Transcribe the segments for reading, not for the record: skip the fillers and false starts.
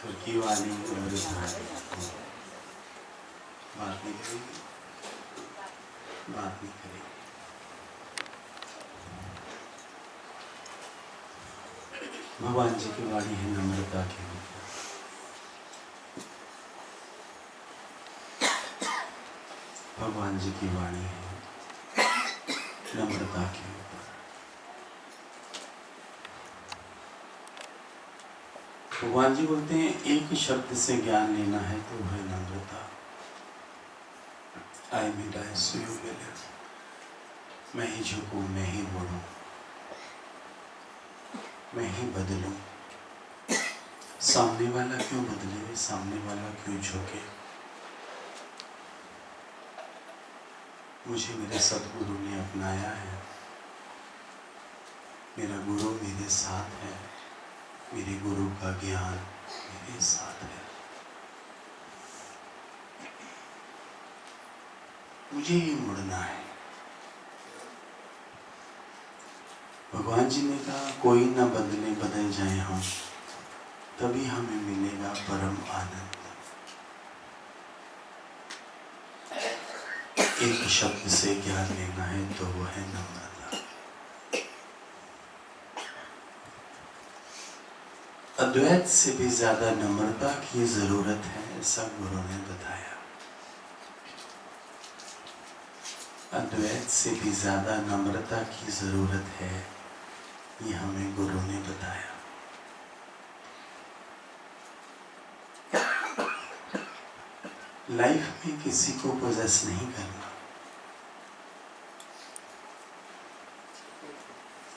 तुर्की वाली अमृतधारी बात नहीं करेगी, बात नहीं करेगी। भगवान जी की वाणी है नम्रता की। भगवान जी की वाणी है नम्रता के ऊपर। भगवान जी बोलते हैं एक शब्द से ज्ञान लेना है तो है नम्रता। आए मेरा सुयोग ले ले, मैं ही झुकूं, मैं ही बोलूं, मैं ही बदलूं। सामने वाला क्यों बदले, सामने वाला क्यों झुके। मुझे मेरे सदगुरु ने अपनाया है, मेरा गुरु मेरे साथ है, मेरे गुरु का ज्ञान मेरे साथ है। मुझे ही मुड़ना है। भगवान जी ने कहा कोई ना बदले, बदल जाए हम, तभी हमें मिलेगा परम आनंद। एक शब्द से ज्ञान लेना है तो वो है नम्रता। अद्वैत से भी ज्यादा नम्रता की जरूरत है, ऐसा गुरु ने बताया। अद्वैत से भी ज्यादा नम्रता की जरूरत है, ये हमें गुरु ने बताया। लाइफ में किसी को पोजेस नहीं करना।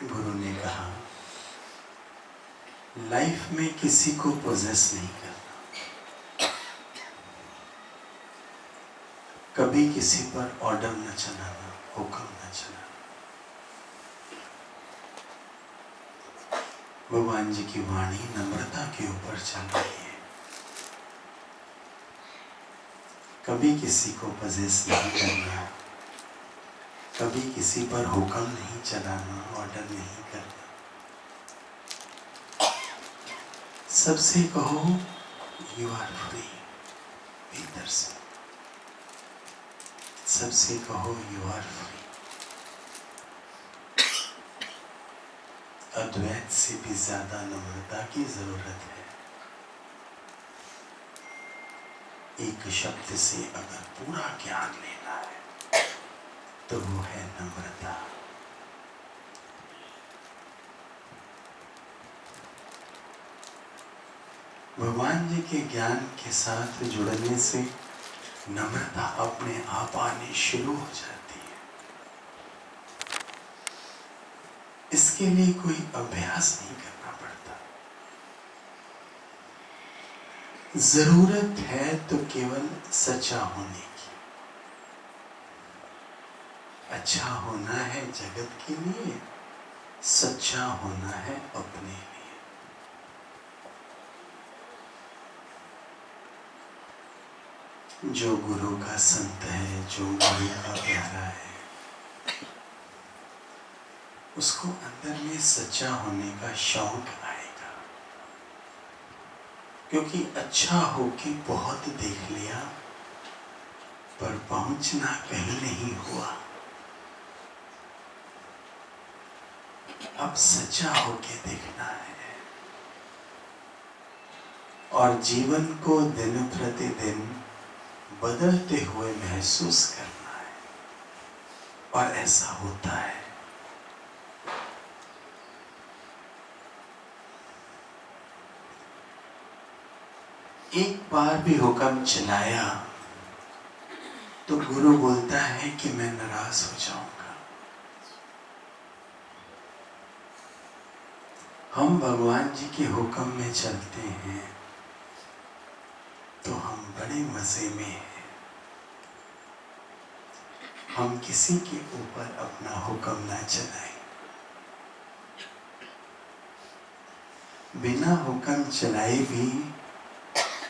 गुरु ने कहा लाइफ में किसी को पोजेस नहीं करना। कभी किसी पर ऑर्डर न चलाना, हुक्म न चलाना। भगवान जी की वाणी नम्रता के ऊपर चल रही है। कभी किसी को पजेस नहीं करना, कभी किसी पर हुक्म नहीं चलाना, ऑर्डर नहीं करना। सबसे कहो यू आर फ्री, भीतर से सबसे कहो यू आर फ्री। अद्वैत से भी ज्यादा नम्रता की जरूरत है। एक शब्द से अगर पूरा ज्ञान लेना है तो वो है नम्रता। भगवान जी के ज्ञान के साथ जुड़ने से नम्रता अपने आप आनी शुरू हो जाती है। इसके लिए कोई अभ्यास नहीं करना पड़ता। जरूरत है तो केवल सच्चा होने की। अच्छा होना है जगत के लिए, सच्चा होना है अपने लिए। जो गुरु का संत है, जो गुरु का प्यारा है, उसको अंदर में सच्चा होने का शौक आएगा। क्योंकि अच्छा होके बहुत देख लिया पर पहुंचना कहीं नहीं हुआ। अब सच्चा होके देखना है और जीवन को दिन प्रतिदिन बदलते हुए महसूस करना है। और ऐसा होता है। एक बार भी हुक्म चलाया तो गुरु बोलता है कि मैं नाराज हो जाऊंगा। हम भगवान जी के हुक्म में चलते हैं तो हम बड़े मजे में हैं। हम किसी के ऊपर अपना हुक्म ना चलाएं। बिना हुक्म चलाए भी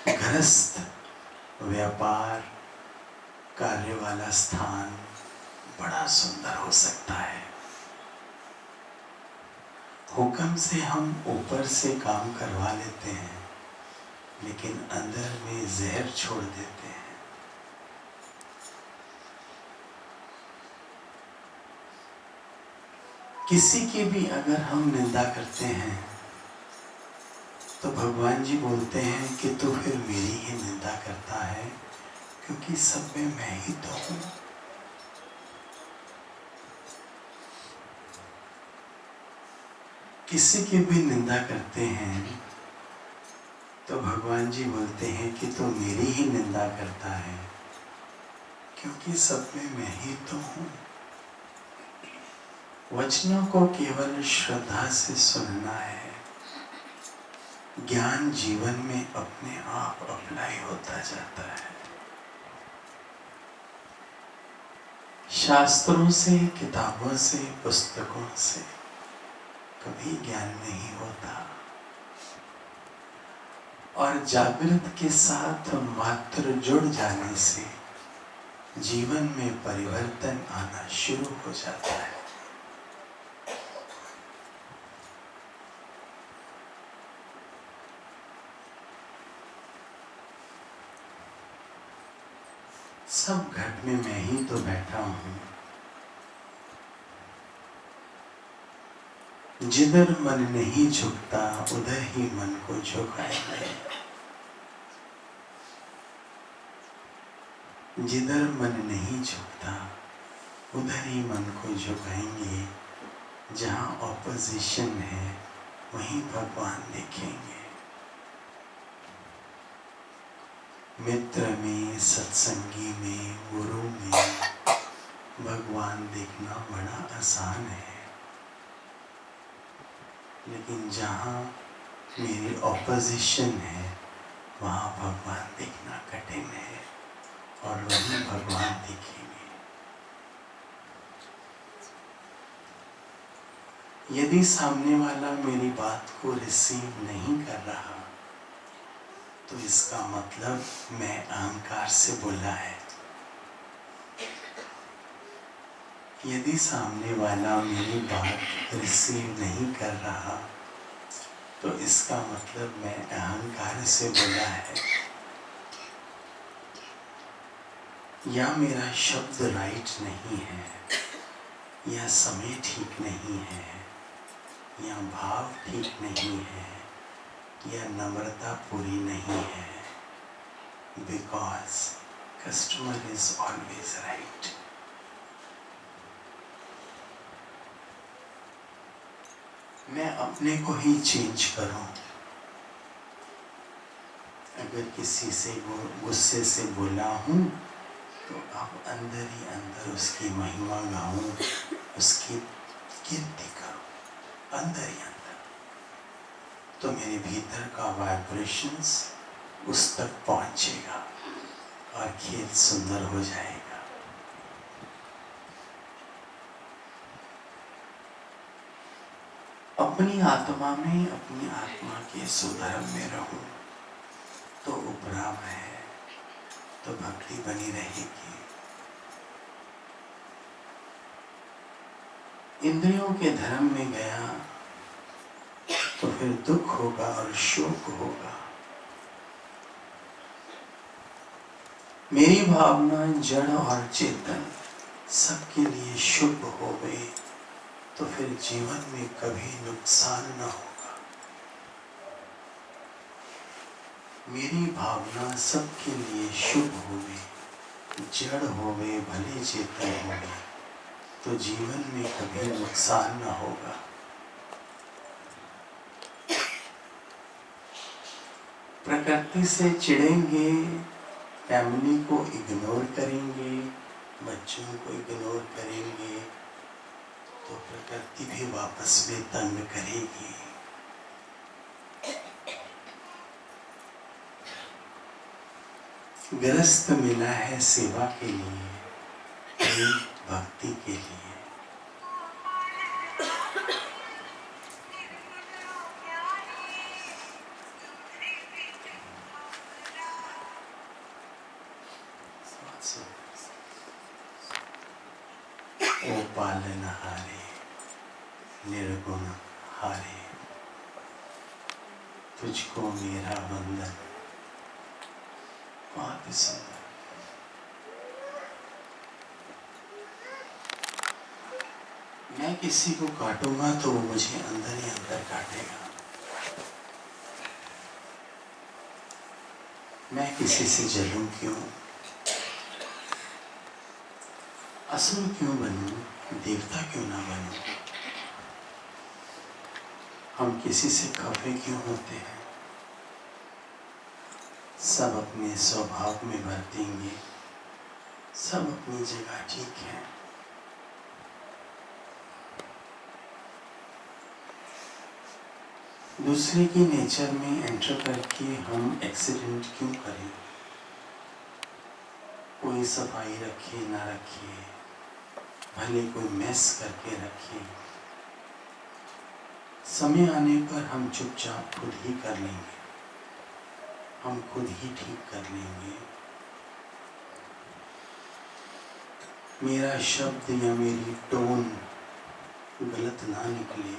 गृहस्थ, व्यापार, कार्य वाला स्थान बड़ा सुंदर हो सकता है। हुक्म से हम ऊपर से काम करवा लेते हैं लेकिन अंदर में जहर छोड़ देते हैं। किसी की भी अगर हम निंदा करते हैं तो भगवान जी बोलते हैं कि तू फिर मेरी ही निंदा करता है, क्योंकि सब में मैं ही तो हूं। किसी की भी निंदा करते हैं तो भगवान जी बोलते हैं कि तू मेरी ही निंदा करता है, क्योंकि सब में मैं ही तो हूं। वचनों को केवल श्रद्धा से सुनना है, ज्ञान जीवन में अपने आप अप्लाई होता जाता है। शास्त्रों से, किताबों से, पुस्तकों से कभी ज्ञान नहीं होता, और जागृत के साथ मात्र जुड़ जाने से जीवन में परिवर्तन आना शुरू हो जाता है। सब घट में मैं ही तो बैठा हूं। जिधर मन नहीं झुकता उधर ही मन को झुकाएंगे। जिधर मन नहीं झुकता उधर ही मन को झुकाएंगे। जहां ऑपोजिशन है वहीं भगवान देखेंगे। मित्र में, सत्संगी में, गुरु में भगवान देखना बड़ा आसान है, लेकिन जहाँ मेरी ऑपोजिशन है वहाँ भगवान देखना कठिन है, और वहीं भगवान देखेंगे। यदि सामने वाला मेरी बात को रिसीव नहीं कर रहा तो इसका मतलब मैं अहंकार से बोला है। यदि सामने वाला मेरी बात रिसीव नहीं कर रहा तो इसका मतलब मैं अहंकार से बोला है, या मेरा शब्द राइट नहीं है, या समय ठीक नहीं है, या भाव ठीक नहीं है, या नम्रता पूरी नहीं है। Because customer is always right. मैं अपने को ही चेंज करूं। अगर किसी से गुस्से से बोला हूं तो अब अंदर ही अंदर उसकी महिमा गाऊं, उसकी कीर्ति करूं अंदर ही अंदर, तो मेरे भीतर का वाइब्रेशंस उस तक पहुंचेगा और खेल सुंदर हो जाएगा। अपनी आत्मा में, अपनी आत्मा के सुधर्म में रहूं तो उपराम है, तो भक्ति बनी रहेगी। इंद्रियों के धर्म में गया तो फिर दुख होगा और शोक होगा। मेरी भावना जड़ और चेतन सबके लिए शुभ हो गई तो फिर जीवन में कभी नुकसान न होगा। मेरी भावना सबके लिए शुभ हो गई, जड़ हो गए, भले चेतन हो गए, तो जीवन में कभी नुकसान न होगा। प्रकृति से चिढ़ेंगे, फैमिली को इग्नोर करेंगे, बच्चों को इग्नोर करेंगे, तो प्रकृति भी वापस में तंग करेगी। ग्रस्त मिला है सेवा के लिए, प्रेम भक्ति के लिए। ओ पालनहारे निर्गुण हारे, तुझको मेरा वंदन बहुत ही सुंदर। मैं किसी को काटूंगा तो वो मुझे अंदर ही अंदर काटेगा। मैं किसी से जलूं क्यों, असुर क्यों बनूं, देवता क्यों ना बनूं। हम किसी से खफे क्यों होते हैं। सब अपने स्वभाव में बरतेंगे, सब अपनी जगह ठीक है। दूसरे की नेचर में एंटर करके हम एक्सीडेंट क्यों करें। कोई सफाई रखे ना रखे, भले कोई मेस करके रखे, समय आने पर हम चुपचाप खुद ही कर लेंगे, हम खुद ही ठीक कर लेंगे। मेरा शब्द या मेरी टोन गलत ना निकले,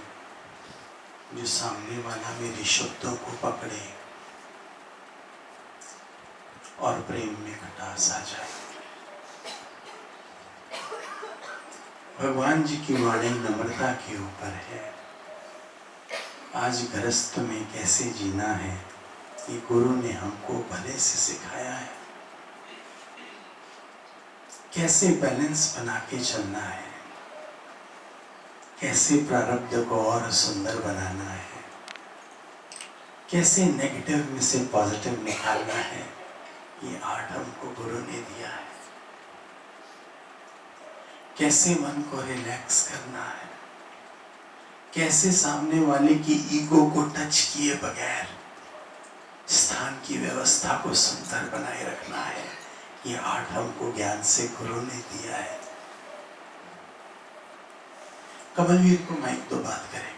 जो सामने वाला मेरे शब्दों को पकड़े और प्रेम में खटास आ जाए। भगवान जी की वाणी नम्रता के ऊपर है। आज गृहस्थ में कैसे जीना है, ये गुरु ने हमको भले से सिखाया है। कैसे बैलेंस बना के चलना है, कैसे प्रारब्ध को और सुंदर बनाना है, कैसे नेगेटिव में से पॉजिटिव निकालना है, ये आर्ट हमको गुरु ने दिया है। कैसे मन को रिलैक्स करना है, कैसे सामने वाले की ईगो को टच किए बगैर स्थान की व्यवस्था को सुंदर बनाए रखना है, ये आर्ट हमको ज्ञान से गुरु ने दिया है। कमलवीर को माइक दो, बात करेगा।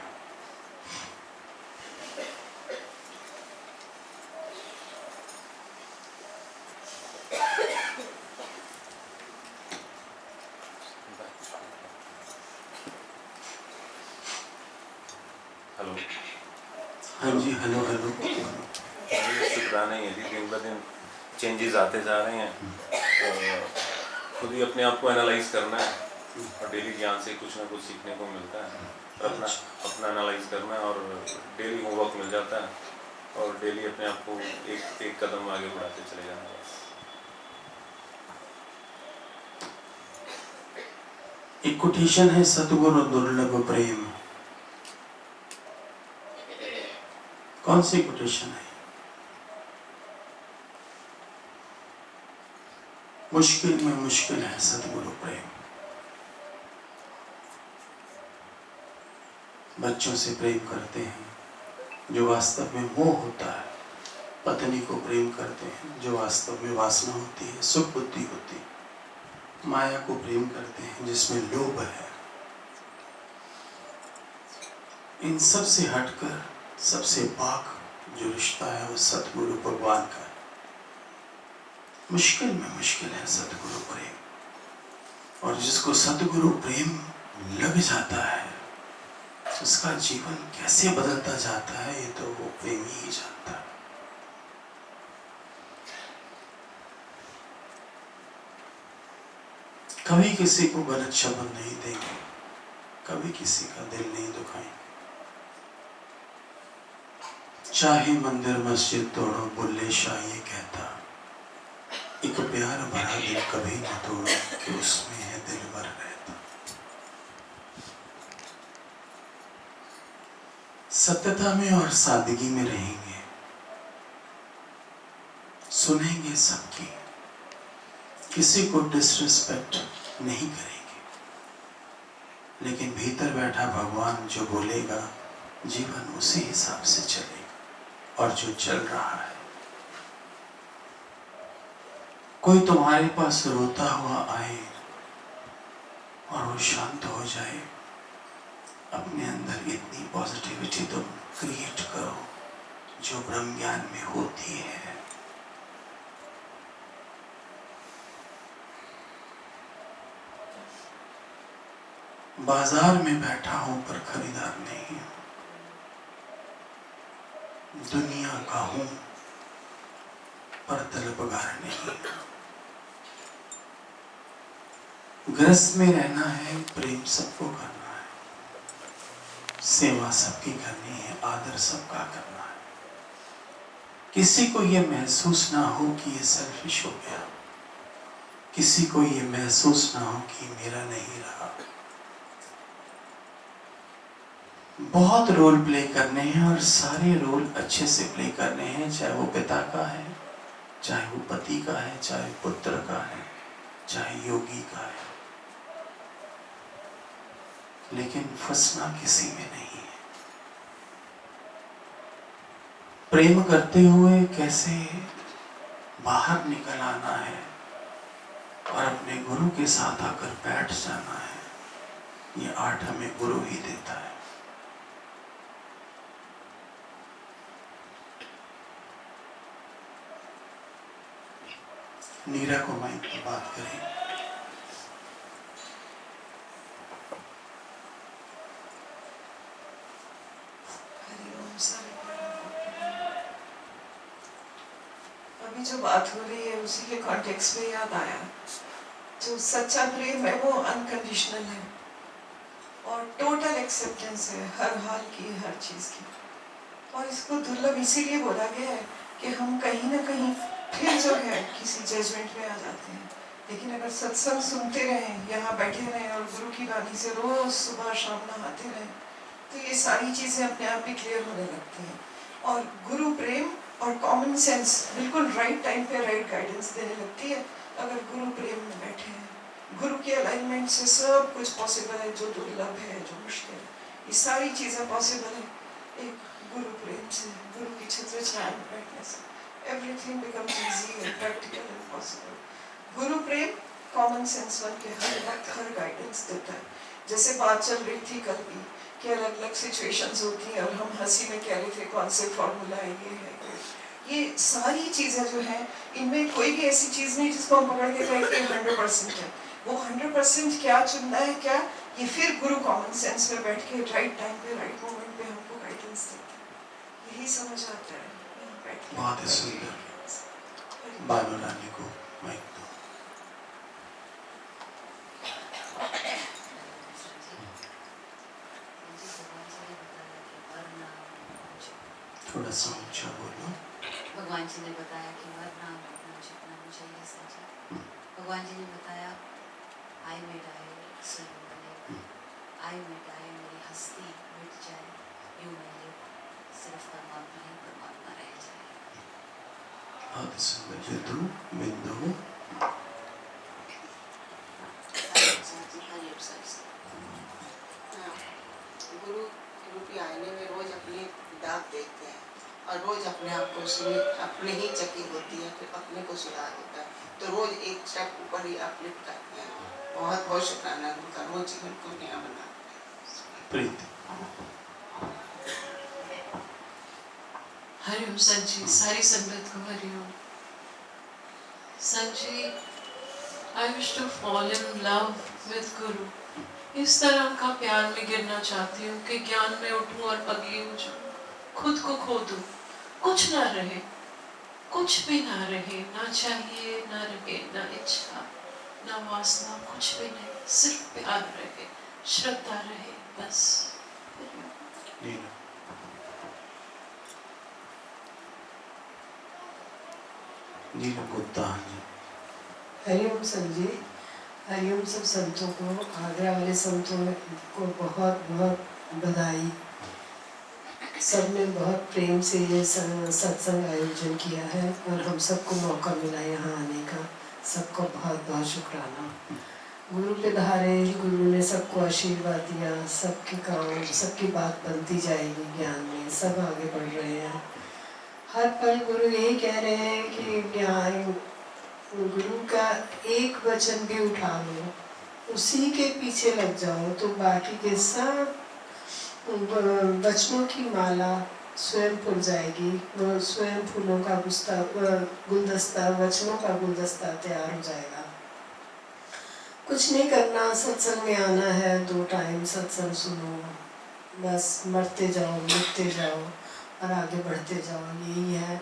हेलो। हाँ जी, हेलो हेलो। शुक्राना ही है जी, दिन ब दिन चेंजेस आते जा रहे हैं, तो खुद ही अपने आप को एनालाइज करना है और डेली ज्ञान से कुछ ना कुछ सीखने को मिलता है। अपना एनालाइज करना है और डेली होमवर्क मिल जाता है और डेली अपने आप को एक कदम आगे बढ़ाते चले जाना है। एक कोटेशन है, सतगुरु दुर्लभ प्रेम। कौन सी कोटेशन है? मुश्किल में मुश्किल है सतगुरु प्रेम। बच्चों से प्रेम करते हैं जो वास्तव में मोह होता है, पत्नी को प्रेम करते हैं जो वास्तव में वासना होती है, सुख बुद्धि होती है, माया को प्रेम करते हैं जिसमें लोभ है। इन सब से हटकर सबसे पाक जो रिश्ता है वो सतगुरु भगवान का है। मुश्किल में मुश्किल है सतगुरु प्रेम, और जिसको सतगुरु प्रेम लग जाता है उसका जीवन कैसे बदलता जाता है ये तो वो प्रेमी ही जानता है। कभी किसी को गलत शब्द नहीं देंगे, कभी किसी का दिल नहीं दुखाएंगे। चाहे मंदिर मस्जिद तोड़ो, बुल्ले शाह ये कहता, एक प्यार भरा दिल कभी न तोड़ो कि उसमें है दिल भर रहता। सत्यता में और सादगी में रहेंगे, सुनेंगे सबकी, किसी को डिसरिस्पेक्ट नहीं करेंगे, लेकिन भीतर बैठा भगवान जो बोलेगा जीवन उसी हिसाब से चलेगा। और जो चल रहा है, कोई तुम्हारे पास रोता हुआ आए और वो शांत हो जाए, अपने अंदर इतनी पॉजिटिविटी तुम क्रिएट करो जो ब्रह्म ज्ञान में होती है। बाजार में बैठा हूं पर खरीदार नहीं हूं, दुनिया का हूं पर तलबगार नहीं। ग्रस्त में रहना है, प्रेम सबको करना है, सेवा सबकी करनी है, आदर सबका करना है। किसी को ये महसूस ना हो कि ये सेल्फिश हो गया, किसी को ये महसूस ना हो कि मेरा नहीं रहा। बहुत रोल प्ले करने हैं और सारे रोल अच्छे से प्ले करने हैं, चाहे वो पिता का है, चाहे वो पति का है, चाहे पुत्र का है, चाहे योगी का है, लेकिन फंसना किसी में नहीं है। प्रेम करते हुए कैसे बाहर निकल आना है और अपने गुरु के साथ आकर बैठ जाना है, ये आर्ट हमें गुरु ही देता है। नीरा को माइक पर बात करें। अभी जो बात हो रही है उसी के कॉन्टेक्स्ट में याद आया, जो सच्चा प्रेम है वो अनकंडीशनल है और टोटल एक्सेप्टेंस है हर हाल की, हर चीज की। और इसको दुर्लभ इसीलिए बोला गया है कि हम कहीं ना कहीं फिर जो है किसी जजमेंट में आ जाते हैं। लेकिन अगर सत्संग सुनते रहें, यहाँ बैठे रहें और गुरु की वाणी से रोज सुबह शाम नहाते रहें, तो ये सारी चीजें अपने आप ही क्लियर होने लगती हैं। और गुरु प्रेम और कॉमन सेंस बिल्कुल राइट टाइम पे राइट गाइडेंस देने लगती है अगर गुरु प्रेम में बैठे हैं। गुरु के अलाइनमेंट से सब कुछ पॉसिबल है, जो दुर्लभ है, जो मुश्किल है, ये सारी चीजें पॉसिबल है एक गुरु प्रेम से, गुरु की छत्र छाया में बैठने से। Everything becomes easy and practical and possible. Guru Prem common sense बन के हर वक्त हर गाइडेंस देता है। जैसे बात चल रही थी कल भी कि अलग अलग सिचुएशंस होती हैं और हम हंसी में कह रहे थे कौन से फॉर्मूला है, ये सारी चीजें जो हैं, इनमें कोई भी ऐसी चीज नहीं जिसको हम पकड़ के कहें कि 100% है। वो 100% क्या चुनना है, क्या, ये फिर गुरु कॉमन सेंस में बैठ के राइट टाइम पे राइट मोमेंट पे हमको गाइडेंस देते हैं। यही समझ आता है बैठ के। बहुत ही सुंदर। बानू रानी को माइक दो। थोड़ा सा ऊंचा बोलो। भगवान जी ने बताया कि वरना मुझे अपना मुझे ये समझा। भगवान जी ने बताया आई में डाई आई में डाई, मेरी हस्ती मिट जाए, यूं मैं लिव, सिर्फ परमात्मा ही परमात्मा रह जाए। बहुत सुंदर। बिंदु बिंदु गुरु रूपी आईने में रोज अपनी दाग देखते हैं और रोज अपने आप को अपने ही चकित होती है, फिर अपने को सुधार होता है, तो रोज एक स्टेप ऊपर ही अपलिफ्ट करते हैं। बहुत बहुत शुक्राना गुरु का, रोज जीवन को नया बना। प्रीति। हरिओम संत जी, सारी संगत को हरिओम। संत ji, I wish to fall in love with guru. इस तरह का प्यार में गिरना चाहती हूँ कि ज्ञान में उठूं और पगली हो जाऊं, खुद को खो दूं, कुछ ना रहे, कुछ भी ना रहे, ना चाहिए ना रहे, ना इच्छा ना वासना, कुछ भी नहीं, सिर्फ प्यार रहे, श्रद्धा रहे, बस। नीलम गुप्ता। हरिओम संत जी, हरिओम सब संतों को, आगरा वाले संतों को बहुत बहुत बधाई। सबने बहुत प्रेम से ये सत्संग आयोजन किया है और हम सबको मौका मिला यहाँ आने का, सबको बहुत बहुत शुक्राना। गुरु पे धारे, गुरु ने सबको आशीर्वाद दिया, सबके काम, सबकी बात बनती जाएगी ज्ञान में, सब आगे बढ़ रहे हैं। हर पल गुरु यही कह रहे हैं कि ज्ञान, गुरु का एक वचन भी उठा लो, उसी के पीछे लग जाओ, तो बाकी के सब वचनों की माला स्वयं फूल जाएगी। वो स्वयं फूलों का गुलदस्ता, वचनों का गुलदस्ता तैयार हो जाएगा। कुछ नहीं करना, सत्संग में आना है, 2 टाइम सत्संग सुनो, बस मरते जाओ, मिटते जाओ और आगे बढ़ते जाओ, यही है।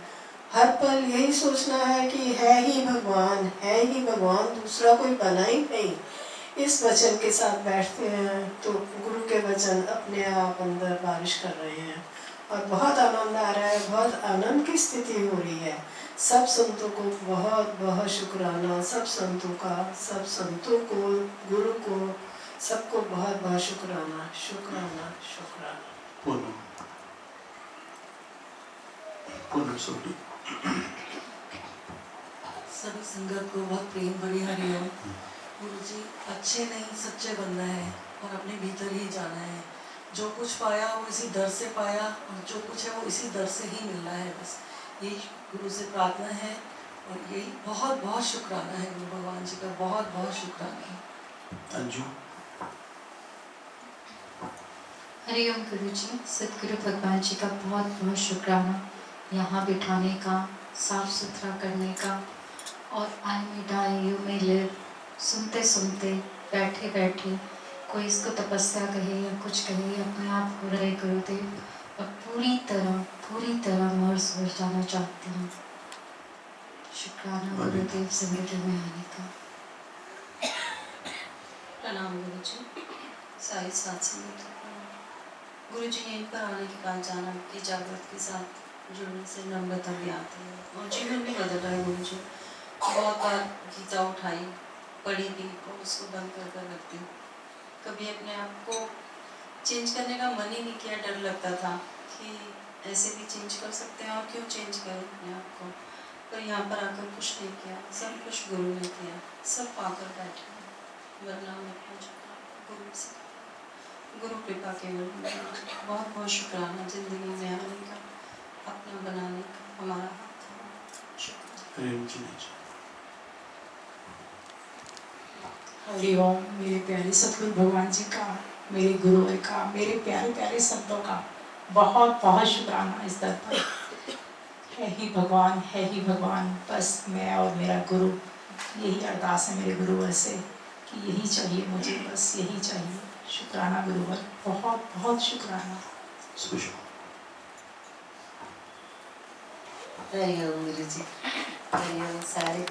हर पल यही सोचना है कि है ही भगवान, है ही भगवान, दूसरा कोई बना ही नहीं। इस वचन के साथ बैठते हैं तो गुरु के वचन अपने आप अंदर बारिश कर रहे हैं और बहुत आनंद आ रहा है, बहुत आनंद की स्थिति हो रही है। सब संतों को बहुत बहुत शुक्राना, सब संतों का, सब संतों को, गुरु को, सबको बहुत बहुत शुक्राना, शुक्राना, शुक्राना। पूनम, पूनम सोडी। सभी संगत को बहुत प्रेम भरी हरिओम। गुरु जी, अच्छे नहीं सच्चे बनना है और अपने भीतर ही जाना है। जो कुछ पाया वो इसी दर से पाया और जो कुछ है वो इसी दर से ही मिलना है। बस यही गुरु से प्रार्थना है और यही बहुत बहुत शुक्राना है गुरु भगवान जी का, बहुत बहुत शुक्राना है। अंजू। हरिओम गुरु जी, सतगुरु भगवान जी का बहुत बहुत शुक्राना यहाँ बिठाने का, साफ सुथरा करने का और I may die you may live सुनते सुनते, बैठे बैठे, कोई इसको तपस्या कहे या कुछ कहे, अपने आप को रहे गुरुदेव और पूरी तरह मर्ज हो जाना चाहती हूँ। शुक्राना गुरुदेव संगत में आने का। प्रणाम गुरु जी, सारी साथ संगत को प्रणाम। गुरु जी, यहीं पर आने के बाद जाना कि जागृत के साथ जुड़ने से नम्रता भी आती है और जीवन भी बदल रहा है। गुरु जी, बहुत बार गीता उठाई, पढ़ी भी और उसको बंद कर रखती हूँ। कभी अपने आप को चेंज करने का मन ही नहीं किया, डर लगता था कि ऐसे भी चेंज कर सकते हैं और क्यों चेंज करें अपने आप को। पर यहाँ पर आकर कुछ नहीं किया, सब कुछ गुरु ने किया, सब पाकर बैठे हैं। वरना मैं अपना शुक्राना गुरु से, गुरु कृपा केवल बहुत बहुत शुक्राना जिंदगी में आने का, अपना बनाने का हमारा हाथ था। शुक्रिया। हरिओम। मेरे प्यारे सतगुरु भगवान जी का, मेरे गुरुवर का, मेरे प्यारे प्यारे संतों का बहुत बहुत शुक्राना इस दर पर। है ही भगवान, है ही भगवान, बस मैं और मेरा गुरु, यही अरदास है मेरे गुरुवर से कि यही चाहिए मुझे, बस यही चाहिए। शुक्राना गुरुवर, बहुत बहुत शुक्राना। हरिओम गुरु जी, हरिओम सारे